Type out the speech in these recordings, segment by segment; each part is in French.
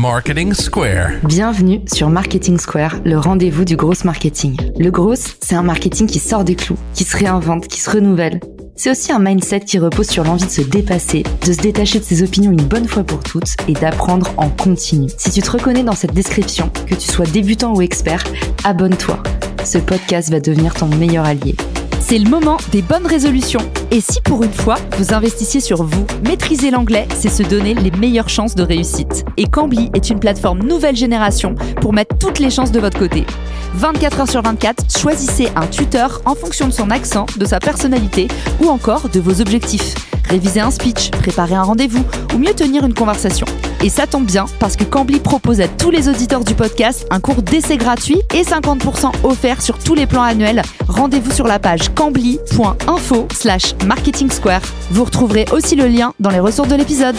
Marketing Square. Bienvenue sur Marketing Square, le rendez-vous du gros marketing. Le gros, c'est un marketing qui sort des clous, qui se réinvente, qui se renouvelle. C'est aussi un mindset qui repose sur l'envie de se dépasser, de se détacher de ses opinions une bonne fois pour toutes et d'apprendre en continu. Si tu te reconnais dans cette description, que tu sois débutant ou expert, abonne-toi. Ce podcast va devenir ton meilleur allié. C'est le moment des bonnes résolutions. Et si pour une fois, vous investissiez sur vous, maîtriser l'anglais, c'est se donner les meilleures chances de réussite. Et Cambly est une plateforme nouvelle génération pour mettre toutes les chances de votre côté. 24 heures sur 24, choisissez un tuteur en fonction de son accent, de sa personnalité ou encore de vos objectifs. Réviser un speech, préparer un rendez-vous ou mieux tenir une conversation. Et ça tombe bien parce que Cambly propose à tous les auditeurs du podcast un cours d'essai gratuit et 50% offert sur tous les plans annuels. Rendez-vous sur la page cambly.info/marketingsquare. Vous retrouverez aussi le lien dans les ressources de l'épisode.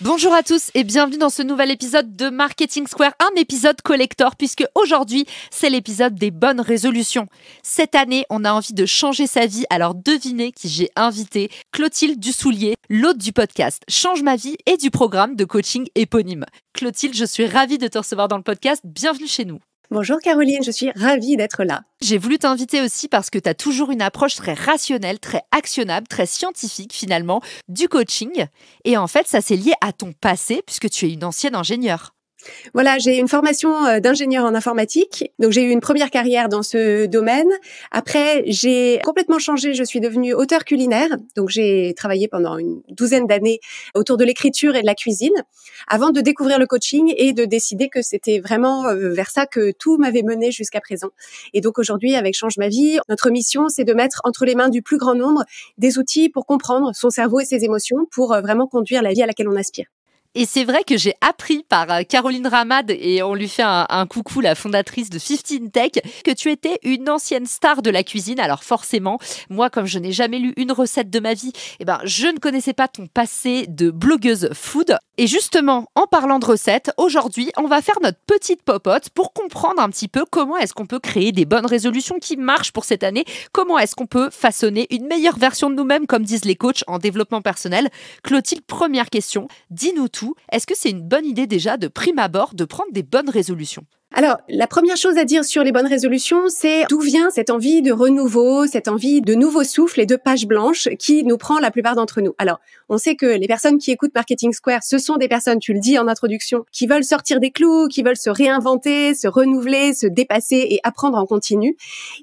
Bonjour à tous et bienvenue dans ce nouvel épisode de Marketing Square, un épisode collector puisque aujourd'hui c'est l'épisode des bonnes résolutions. Cette année, on a envie de changer sa vie, alors devinez qui j'ai invité, Clotilde Dussoulier, l'hôte du podcast Change ma vie et du programme de coaching éponyme. Clotilde, je suis ravie de te recevoir dans le podcast, bienvenue chez nous. Bonjour Caroline, je suis ravie d'être là. J'ai voulu t'inviter aussi parce que tu as toujours une approche très rationnelle, très actionnable, très scientifique finalement du coaching. Et en fait, ça c'est lié à ton passé puisque tu es une ancienne ingénieure. Voilà, j'ai une formation d'ingénieur en informatique. Donc, j'ai eu une première carrière dans ce domaine. Après, j'ai complètement changé. Je suis devenue auteure culinaire. Donc, j'ai travaillé pendant une douzaine d'années autour de l'écriture et de la cuisine avant de découvrir le coaching et de décider que c'était vraiment vers ça que tout m'avait mené jusqu'à présent. Et donc, aujourd'hui, avec Change ma vie, notre mission, c'est de mettre entre les mains du plus grand nombre des outils pour comprendre son cerveau et ses émotions pour vraiment conduire la vie à laquelle on aspire. Et c'est vrai que j'ai appris par Caroline Ramad, et on lui fait un coucou, la fondatrice de 15 Tech, que tu étais une ancienne star de la cuisine. Alors forcément, moi, comme je n'ai jamais lu une recette de ma vie, je ne connaissais pas ton passé de blogueuse food. Et justement, en parlant de recettes, aujourd'hui, on va faire notre petite popote pour comprendre un petit peu comment est-ce qu'on peut créer des bonnes résolutions qui marchent pour cette année, comment est-ce qu'on peut façonner une meilleure version de nous-mêmes, comme disent les coachs en développement personnel. Clotilde, première question, dis-nous tout. Est-ce que c'est une bonne idée déjà de prime abord de prendre des bonnes résolutions ? Alors, la première chose à dire sur les bonnes résolutions, c'est d'où vient cette envie de renouveau, cette envie de nouveau souffle et de page blanche qui nous prend la plupart d'entre nous. Alors, on sait que les personnes qui écoutent Marketing Square, ce sont des personnes, tu le dis en introduction, qui veulent sortir des clous, qui veulent se réinventer, se renouveler, se dépasser et apprendre en continu.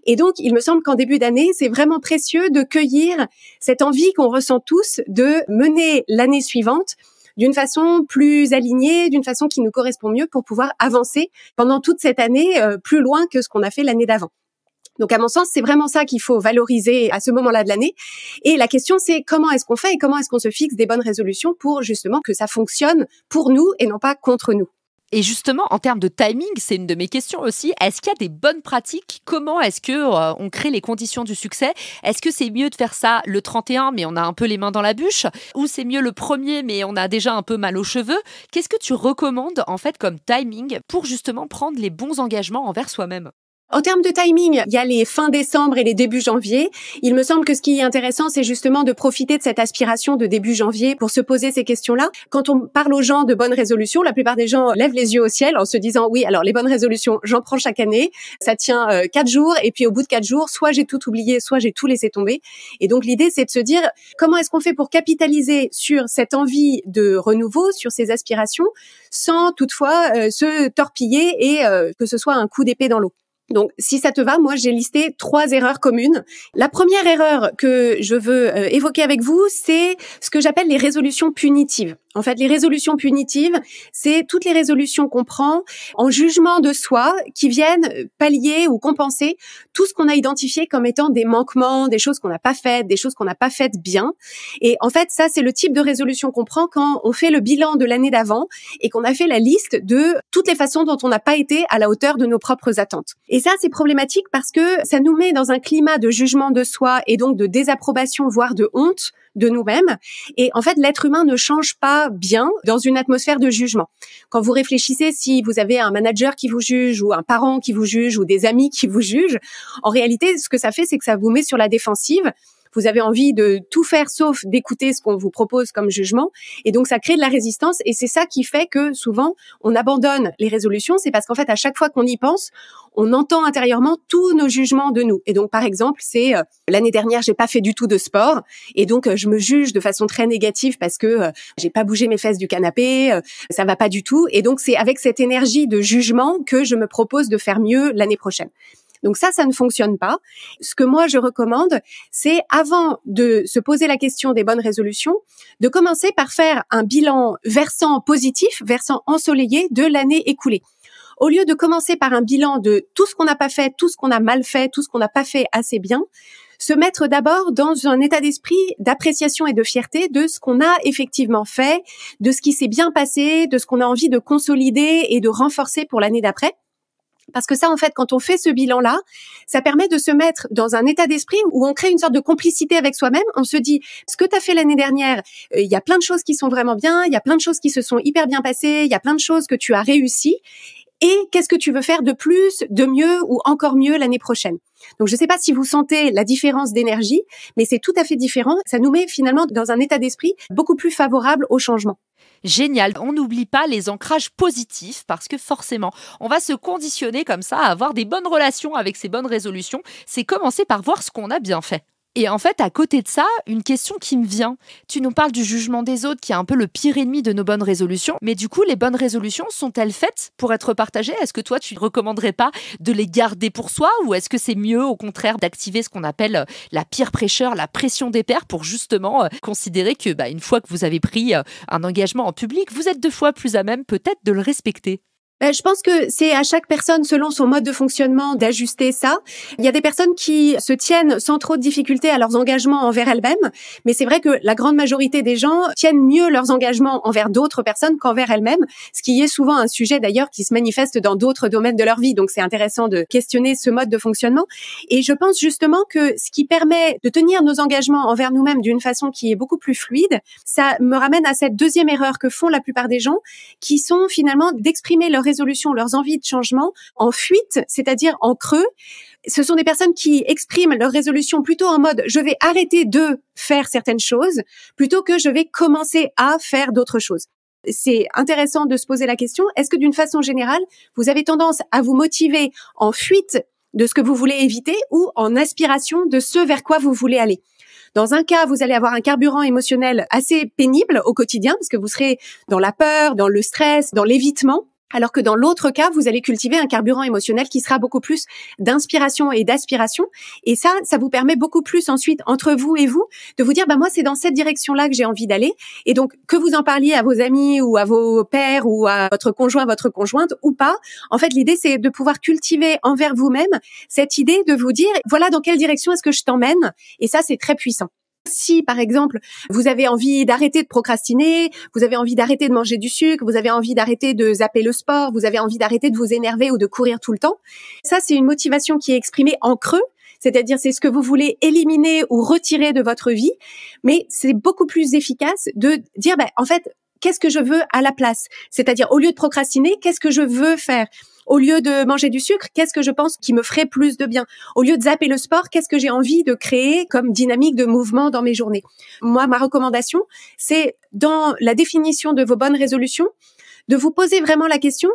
Et donc, il me semble qu'en début d'année, c'est vraiment précieux de cueillir cette envie qu'on ressent tous de mener l'année suivante d'une façon plus alignée, d'une façon qui nous correspond mieux pour pouvoir avancer pendant toute cette année plus loin que ce qu'on a fait l'année d'avant. Donc, à mon sens, c'est vraiment ça qu'il faut valoriser à ce moment-là de l'année. Et la question, c'est comment est-ce qu'on fait et comment est-ce qu'on se fixe des bonnes résolutions pour justement que ça fonctionne pour nous et non pas contre nous. Et justement, en termes de timing, c'est une de mes questions aussi. Est-ce qu'il y a des bonnes pratiques ? Comment est-ce que on crée les conditions du succès ? Est-ce que c'est mieux de faire ça le 31, mais on a un peu les mains dans la bûche ? Ou c'est mieux le 1er, mais on a déjà un peu mal aux cheveux ? Qu'est-ce que tu recommandes en fait comme timing pour justement prendre les bons engagements envers soi-même ? En termes de timing, il y a les fins décembre et les débuts janvier. Il me semble que ce qui est intéressant, c'est justement de profiter de cette aspiration de début janvier pour se poser ces questions-là. Quand on parle aux gens de bonnes résolutions, la plupart des gens lèvent les yeux au ciel en se disant « Oui, alors les bonnes résolutions, j'en prends chaque année. Ça tient 4 jours et puis au bout de 4 jours, soit j'ai tout oublié, soit j'ai tout laissé tomber. » Et donc l'idée, c'est de se dire comment est-ce qu'on fait pour capitaliser sur cette envie de renouveau, sur ces aspirations, sans toutefois se torpiller et que ce soit un coup d'épée dans l'eau. Donc, si ça te va, moi, j'ai listé 3 erreurs communes. La première erreur que je veux évoquer avec vous, c'est ce que j'appelle les résolutions punitives. En fait, les résolutions punitives, c'est toutes les résolutions qu'on prend en jugement de soi qui viennent pallier ou compenser tout ce qu'on a identifié comme étant des manquements, des choses qu'on n'a pas faites, des choses qu'on n'a pas faites bien. Et en fait, ça, c'est le type de résolution qu'on prend quand on fait le bilan de l'année d'avant et qu'on a fait la liste de toutes les façons dont on n'a pas été à la hauteur de nos propres attentes. Et ça, c'est problématique parce que ça nous met dans un climat de jugement de soi et donc de désapprobation, voire de honte de nous-mêmes. Et en fait, l'être humain ne change pas bien dans une atmosphère de jugement. Quand vous réfléchissez, si vous avez un manager qui vous juge ou un parent qui vous juge ou des amis qui vous jugent, en réalité, ce que ça fait, c'est que ça vous met sur la défensive. vous avez envie de tout faire sauf d'écouter ce qu'on vous propose comme jugement. Et donc, ça crée de la résistance. Et c'est ça qui fait que souvent, on abandonne les résolutions. C'est parce qu'en fait, à chaque fois qu'on y pense, on entend intérieurement tous nos jugements de nous. Et donc, par exemple, c'est l'année dernière, j'ai pas fait du tout de sport. Et donc, je me juge de façon très négative parce que j'ai pas bougé mes fesses du canapé, ça va pas du tout. Et donc, c'est avec cette énergie de jugement que je me propose de faire mieux l'année prochaine. Donc ça ne fonctionne pas. Ce que moi, je recommande, c'est avant de se poser la question des bonnes résolutions, de commencer par faire un bilan versant positif, versant ensoleillé de l'année écoulée. Au lieu de commencer par un bilan de tout ce qu'on n'a pas fait, tout ce qu'on a mal fait, tout ce qu'on n'a pas fait assez bien, se mettre d'abord dans un état d'esprit d'appréciation et de fierté de ce qu'on a effectivement fait, de ce qui s'est bien passé, de ce qu'on a envie de consolider et de renforcer pour l'année d'après. Parce que ça, en fait, quand on fait ce bilan-là, ça permet de se mettre dans un état d'esprit où on crée une sorte de complicité avec soi-même. On se dit, ce que tu as fait l'année dernière, il y a plein de choses qui sont vraiment bien, il y a plein de choses qui se sont hyper bien passées, il y a plein de choses que tu as réussies. Et qu'est-ce que tu veux faire de plus, de mieux ou encore mieux l'année prochaine? Donc, je ne sais pas si vous sentez la différence d'énergie, mais c'est tout à fait différent. Ça nous met finalement dans un état d'esprit beaucoup plus favorable au changement. Génial. On n'oublie pas les ancrages positifs parce que forcément, on va se conditionner comme ça à avoir des bonnes relations avec ces bonnes résolutions. C'est commencer par voir ce qu'on a bien fait. Et en fait, à côté de ça, une question qui me vient. Tu nous parles du jugement des autres qui est un peu le pire ennemi de nos bonnes résolutions. Mais du coup, les bonnes résolutions, sont-elles faites pour être partagées? Est-ce que toi, tu ne recommanderais pas de les garder pour soi? Ou est-ce que c'est mieux, au contraire, d'activer ce qu'on appelle la peer pressure, la pression des pairs pour justement considérer que une fois que vous avez pris un engagement en public, vous êtes 2 fois plus à même peut-être de le respecter? Je pense que c'est à chaque personne, selon son mode de fonctionnement, d'ajuster ça. Il y a des personnes qui se tiennent sans trop de difficultés à leurs engagements envers elles-mêmes, mais c'est vrai que la grande majorité des gens tiennent mieux leurs engagements envers d'autres personnes qu'envers elles-mêmes, ce qui est souvent un sujet d'ailleurs qui se manifeste dans d'autres domaines de leur vie. Donc c'est intéressant de questionner ce mode de fonctionnement. Et je pense justement que ce qui permet de tenir nos engagements envers nous-mêmes d'une façon qui est beaucoup plus fluide, ça me ramène à cette deuxième erreur que font la plupart des gens, qui sont finalement d'exprimer leur résolutions, leurs envies de changement en fuite, c'est-à-dire en creux. Ce sont des personnes qui expriment leurs résolutions plutôt en mode « je vais arrêter de faire certaines choses » plutôt que « je vais commencer à faire d'autres choses ». C'est intéressant de se poser la question, est-ce que d'une façon générale, vous avez tendance à vous motiver en fuite de ce que vous voulez éviter ou en aspiration de ce vers quoi vous voulez aller? Dans un cas, vous allez avoir un carburant émotionnel assez pénible au quotidien parce que vous serez dans la peur, dans le stress, dans l'évitement. Alors que dans l'autre cas, vous allez cultiver un carburant émotionnel qui sera beaucoup plus d'inspiration et d'aspiration. Et ça vous permet beaucoup plus ensuite, entre vous et vous, de vous dire, moi, c'est dans cette direction-là que j'ai envie d'aller. Et donc, que vous en parliez à vos amis ou à vos pairs ou à votre conjoint, votre conjointe ou pas, en fait, l'idée, c'est de pouvoir cultiver envers vous-même cette idée de vous dire, voilà dans quelle direction est-ce que je t'emmène. Et ça, c'est très puissant. Si, par exemple, vous avez envie d'arrêter de procrastiner, vous avez envie d'arrêter de manger du sucre, vous avez envie d'arrêter de zapper le sport, vous avez envie d'arrêter de vous énerver ou de courir tout le temps, ça, c'est une motivation qui est exprimée en creux, c'est-à-dire c'est ce que vous voulez éliminer ou retirer de votre vie, mais c'est beaucoup plus efficace de dire, en fait, qu'est-ce que je veux à la place? C'est-à-dire, au lieu de procrastiner, qu'est-ce que je veux faire? Au lieu de manger du sucre, qu'est-ce que je pense qui me ferait plus de bien? Au lieu de zapper le sport, qu'est-ce que j'ai envie de créer comme dynamique de mouvement dans mes journées? Moi, ma recommandation, c'est dans la définition de vos bonnes résolutions, de vous poser vraiment la question,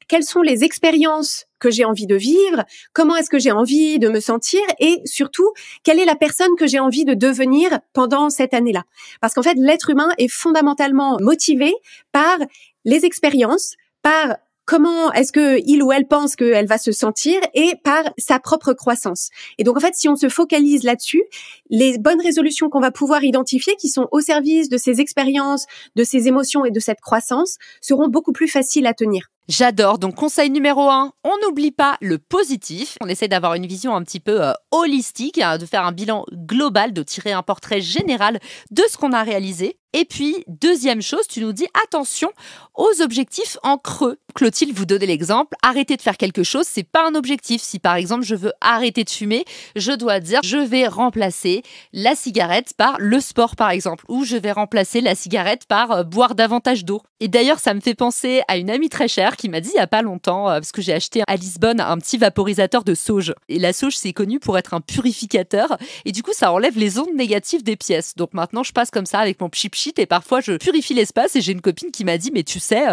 quelles sont les expériences que j'ai envie de vivre? Comment est-ce que j'ai envie de me sentir? Et surtout, quelle est la personne que j'ai envie de devenir pendant cette année-là? Parce qu'en fait, l'être humain est fondamentalement motivé par les expériences, par comment est-ce que il ou elle pense qu'elle va se sentir et par sa propre croissance. Et donc, en fait, si on se focalise là-dessus, les bonnes résolutions qu'on va pouvoir identifier, qui sont au service de ces expériences, de ces émotions et de cette croissance, seront beaucoup plus faciles à tenir. J'adore. Donc, conseil numéro 1, on n'oublie pas le positif. On essaie d'avoir une vision un petit peu holistique, de faire un bilan global, de tirer un portrait général de ce qu'on a réalisé. Et puis, deuxième chose, tu nous dis attention aux objectifs en creux. Clotilde vous donnait l'exemple, arrêter de faire quelque chose, c'est pas un objectif. Si par exemple, je veux arrêter de fumer, je dois dire je vais remplacer la cigarette par le sport par exemple, ou je vais remplacer la cigarette par boire davantage d'eau. Et d'ailleurs, ça me fait penser à une amie très chère remarque, il m'a dit il y a pas longtemps, parce que j'ai acheté à Lisbonne un petit vaporisateur de sauge. Et la sauge, c'est connu pour être un purificateur. Et du coup, ça enlève les ondes négatives des pièces. Donc maintenant, je passe comme ça avec mon pchit et parfois, je purifie l'espace. Et j'ai une copine qui m'a dit, mais tu sais,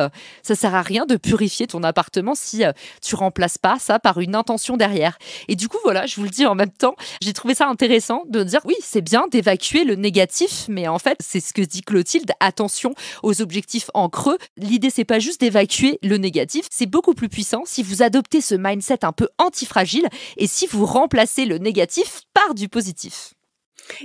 ça sert à rien de purifier ton appartement si tu remplaces pas ça par une intention derrière. Et du coup, voilà, je vous le dis en même temps, j'ai trouvé ça intéressant de dire, oui, c'est bien d'évacuer le négatif, mais en fait, c'est ce que dit Clotilde, attention aux objectifs en creux. L'idée, c'est pas juste d'évacuer le négatif, c'est beaucoup plus puissant si vous adoptez ce mindset un peu antifragile et si vous remplacez le négatif par du positif.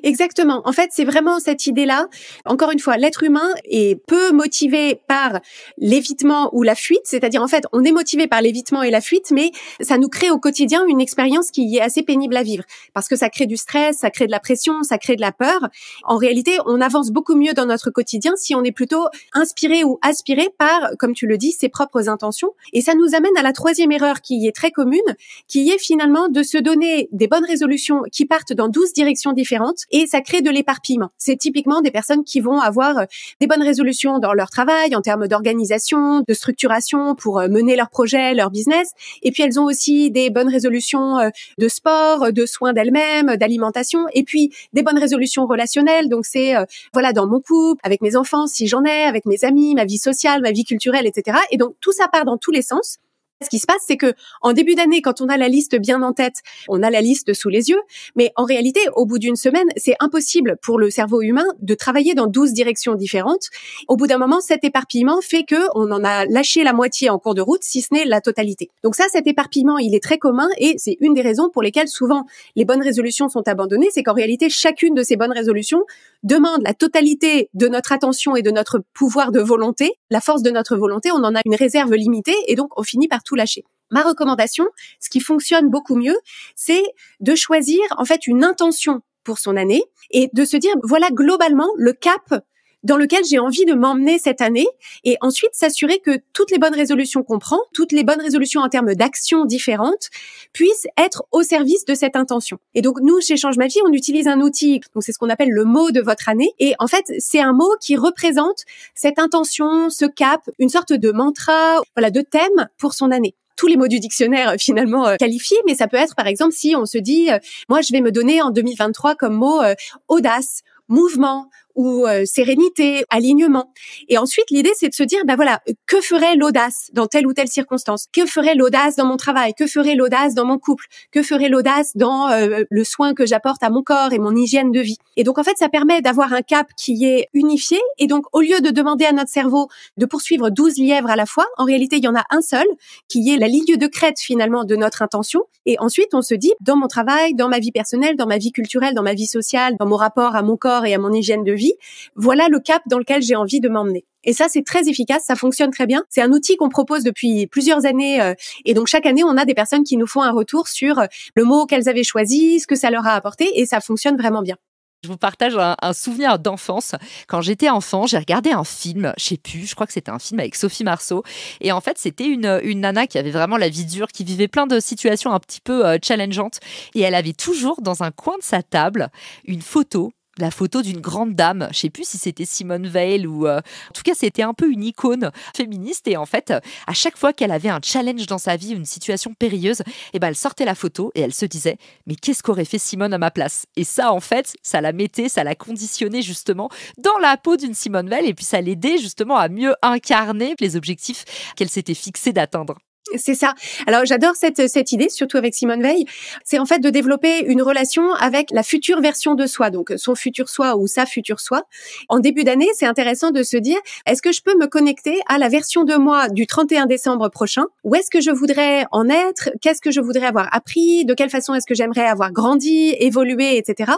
Exactement. En fait, c'est vraiment cette idée-là. Encore une fois, l'être humain est peu motivé par l'évitement ou la fuite. C'est-à-dire, en fait, on est motivé par l'évitement et la fuite, mais ça nous crée au quotidien une expérience qui est assez pénible à vivre. Parce que ça crée du stress, ça crée de la pression, ça crée de la peur. En réalité, on avance beaucoup mieux dans notre quotidien si on est plutôt inspiré ou aspiré par, comme tu le dis, ses propres intentions. Et ça nous amène à la troisième erreur qui est très commune, qui est finalement de se donner des bonnes résolutions qui partent dans 12 directions différentes. Et ça crée de l'éparpillement. C'est typiquement des personnes qui vont avoir des bonnes résolutions dans leur travail, en termes d'organisation, de structuration pour mener leur projet, leur business. Et puis elles ont aussi des bonnes résolutions de sport, de soins d'elles-mêmes, d'alimentation. Et puis des bonnes résolutions relationnelles. Donc c'est voilà, dans mon couple, avec mes enfants si j'en ai, avec mes amis, ma vie sociale, ma vie culturelle, etc. Et donc tout ça part dans tous les sens. Ce qui se passe, c'est que en début d'année, quand on a la liste bien en tête, on a la liste sous les yeux. Mais en réalité, au bout d'une semaine, c'est impossible pour le cerveau humain de travailler dans 12 directions différentes. Au bout d'un moment, cet éparpillement fait que on en a lâché la moitié en cours de route, si ce n'est la totalité. Donc ça, cet éparpillement, il est très commun et c'est une des raisons pour lesquelles souvent les bonnes résolutions sont abandonnées. C'est qu'en réalité, chacune de ces bonnes résolutions demande la totalité de notre attention et de notre pouvoir de volonté. La force de notre volonté, on en a une réserve limitée et donc on finit par tout lâcher. Ma recommandation, ce qui fonctionne beaucoup mieux, c'est de choisir en fait une intention pour son année et de se dire voilà globalement le cap dans lequel j'ai envie de m'emmener cette année et ensuite s'assurer que toutes les bonnes résolutions qu'on prend, toutes les bonnes résolutions en termes d'actions différentes puissent être au service de cette intention. Et donc nous, chez Change ma vie, on utilise un outil, donc c'est ce qu'on appelle le mot de votre année et en fait, c'est un mot qui représente cette intention, ce cap, une sorte de mantra, voilà, de thème pour son année. Tous les mots du dictionnaire finalement qualifiés, mais ça peut être par exemple si on se dit moi je vais me donner en 2023 comme mot audace, mouvement ou sérénité, alignement. Et ensuite, l'idée, c'est de se dire, voilà, que ferait l'audace dans telle ou telle circonstance? Que ferait l'audace dans mon travail? Que ferait l'audace dans mon couple? Que ferait l'audace dans le soin que j'apporte à mon corps et mon hygiène de vie? Et donc, en fait, ça permet d'avoir un cap qui est unifié. Et donc, au lieu de demander à notre cerveau de poursuivre 12 lièvres à la fois, en réalité, il y en a un seul qui est la ligne de crête, finalement, de notre intention. Et ensuite, on se dit, dans mon travail, dans ma vie personnelle, dans ma vie culturelle, dans ma vie sociale, dans mon rapport à mon corps et à mon hygiène de vie, voilà le cap dans lequel j'ai envie de m'emmener. Et ça, c'est très efficace, ça fonctionne très bien. C'est un outil qu'on propose depuis plusieurs années. Et donc, chaque année, on a des personnes qui nous font un retour sur le mot qu'elles avaient choisi, ce que ça leur a apporté. Et ça fonctionne vraiment bien. Je vous partage un souvenir d'enfance. Quand j'étais enfant, j'ai regardé un film, je crois que c'était un film avec Sophie Marceau. Et en fait, c'était une nana qui avait vraiment la vie dure, qui vivait plein de situations un petit peu challengeantes. Et elle avait toujours dans un coin de sa table une photo. La photo d'une grande dame, je sais plus si c'était Simone Veil ou en tout cas c'était un peu une icône féministe et en fait à chaque fois qu'elle avait un challenge dans sa vie, une situation périlleuse, elle sortait la photo et elle se disait mais qu'est-ce qu'aurait fait Simone à ma place? Et ça en fait, ça la conditionnait justement dans la peau d'une Simone Veil et puis ça l'aidait justement à mieux incarner les objectifs qu'elle s'était fixés d'atteindre. C'est ça. Alors, j'adore cette idée, surtout avec Simone Veil. C'est en fait de développer une relation avec la future version de soi, donc son futur soi ou sa future soi. En début d'année, c'est intéressant de se dire, est-ce que je peux me connecter à la version de moi du 31 décembre prochain? Où est-ce que je voudrais en être? Qu'est-ce que je voudrais avoir appris? De quelle façon est-ce que j'aimerais avoir grandi, évolué, etc.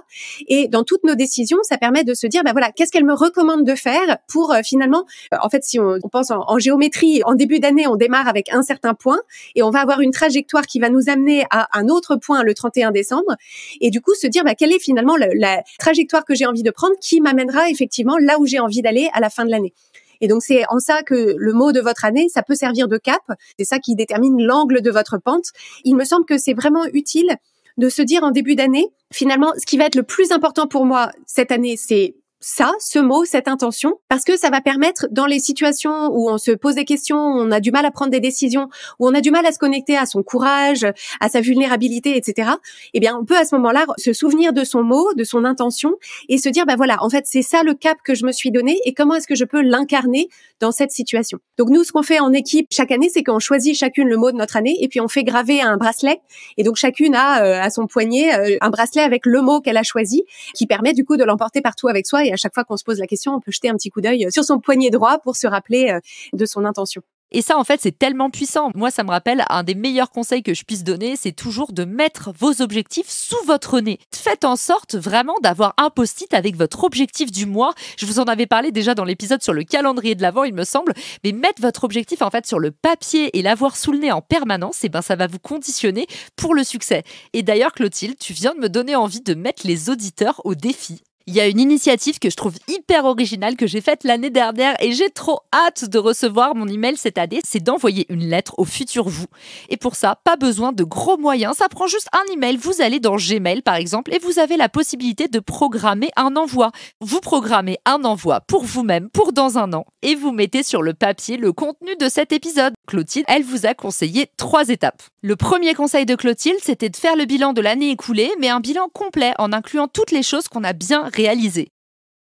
Et dans toutes nos décisions, ça permet de se dire, voilà, qu'est-ce qu'elle me recommande de faire pour finalement, en fait, si on pense en géométrie, en début d'année, on démarre avec un certain point et on va avoir une trajectoire qui va nous amener à un autre point le 31 décembre et du coup se dire quelle est finalement la trajectoire que j'ai envie de prendre qui m'amènera effectivement là où j'ai envie d'aller à la fin de l'année. Et donc c'est en ça que le mot de votre année, ça peut servir de cap, c'est ça qui détermine l'angle de votre pente. Il me semble que c'est vraiment utile de se dire en début d'année, finalement ce qui va être le plus important pour moi cette année, c'est ce mot, cette intention, parce que ça va permettre dans les situations où on se pose des questions, où on a du mal à prendre des décisions, où on a du mal à se connecter à son courage, à sa vulnérabilité, etc. Eh bien, on peut à ce moment-là se souvenir de son mot, de son intention et se dire, voilà, en fait, c'est ça le cap que je me suis donné et comment est-ce que je peux l'incarner dans cette situation. Donc nous, ce qu'on fait en équipe chaque année, c'est qu'on choisit chacune le mot de notre année et puis on fait graver un bracelet et donc chacune a à son poignet un bracelet avec le mot qu'elle a choisi qui permet du coup de l'emporter partout avec soi. Et à chaque fois qu'on se pose la question, on peut jeter un petit coup d'œil sur son poignet droit pour se rappeler de son intention. Et ça, en fait, c'est tellement puissant. Moi, ça me rappelle un des meilleurs conseils que je puisse donner, c'est toujours de mettre vos objectifs sous votre nez. Faites en sorte vraiment d'avoir un post-it avec votre objectif du mois. Je vous en avais parlé déjà dans l'épisode sur le calendrier de l'Avent, il me semble. Mais mettre votre objectif, en fait, sur le papier et l'avoir sous le nez en permanence, ça va vous conditionner pour le succès. Et d'ailleurs, Clotilde, tu viens de me donner envie de mettre les auditeurs au défi. Il y a une initiative que je trouve hyper originale que j'ai faite l'année dernière et j'ai trop hâte de recevoir mon email cette année, c'est d'envoyer une lettre au futur vous. Et pour ça, pas besoin de gros moyens, ça prend juste un email. Vous allez dans Gmail par exemple et vous avez la possibilité de programmer un envoi. Vous programmez un envoi pour vous-même, pour dans un an et vous mettez sur le papier le contenu de cet épisode. Clotilde, elle vous a conseillé 3 étapes. Le premier conseil de Clotilde, c'était de faire le bilan de l'année écoulée, mais un bilan complet en incluant toutes les choses qu'on a bien réalisées.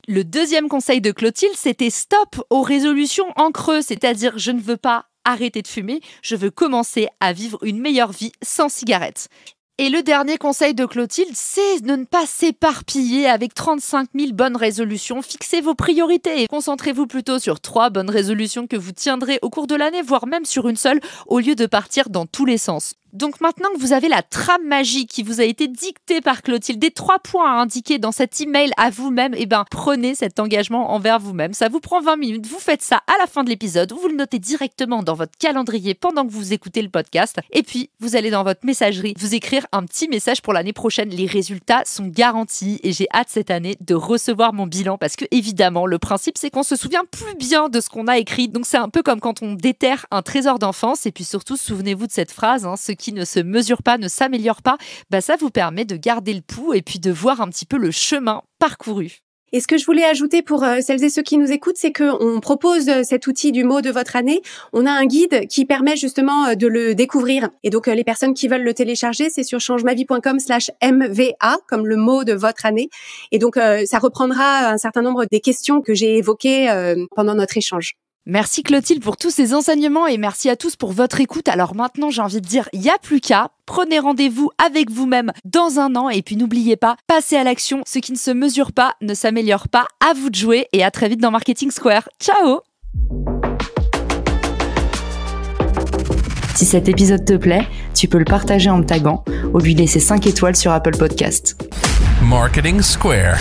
Le deuxième conseil de Clotilde, c'était stop aux résolutions en creux, c'est-à-dire je ne veux pas arrêter de fumer, je veux commencer à vivre une meilleure vie sans cigarettes. Et le dernier conseil de Clotilde, c'est de ne pas s'éparpiller avec 35 000 bonnes résolutions. Fixez vos priorités et concentrez-vous plutôt sur 3 bonnes résolutions que vous tiendrez au cours de l'année, voire même sur une seule, au lieu de partir dans tous les sens. Donc maintenant que vous avez la trame magique qui vous a été dictée par Clotilde, des 3 points à indiquer dans cet email à vous-même, prenez cet engagement envers vous-même. Ça vous prend 20 minutes, vous faites ça à la fin de l'épisode, vous le notez directement dans votre calendrier pendant que vous écoutez le podcast, et puis vous allez dans votre messagerie vous écrire un petit message pour l'année prochaine. Les résultats sont garantis et j'ai hâte cette année de recevoir mon bilan parce que évidemment, le principe c'est qu'on se souvient plus bien de ce qu'on a écrit. Donc c'est un peu comme quand on déterre un trésor d'enfance et puis surtout souvenez-vous de cette phrase, ce qui ne se mesure pas, ne s'améliore pas, ça vous permet de garder le pouls et puis de voir un petit peu le chemin parcouru. Et ce que je voulais ajouter pour celles et ceux qui nous écoutent, c'est qu'on propose cet outil du mot de votre année. On a un guide qui permet justement de le découvrir. Et donc, les personnes qui veulent le télécharger, c'est sur changemavie.com/MVA, comme le mot de votre année. Et donc, ça reprendra un certain nombre des questions que j'ai évoquées pendant notre échange. Merci Clotilde pour tous ces enseignements et merci à tous pour votre écoute. Alors maintenant, j'ai envie de dire, il n'y a plus qu'à. Prenez rendez-vous avec vous-même dans un an et puis n'oubliez pas, passez à l'action. Ce qui ne se mesure pas ne s'améliore pas. À vous de jouer et à très vite dans Marketing Square. Ciao! Si cet épisode te plaît, tu peux le partager en me taguant ou lui laisser 5 étoiles sur Apple Podcast. Marketing Square.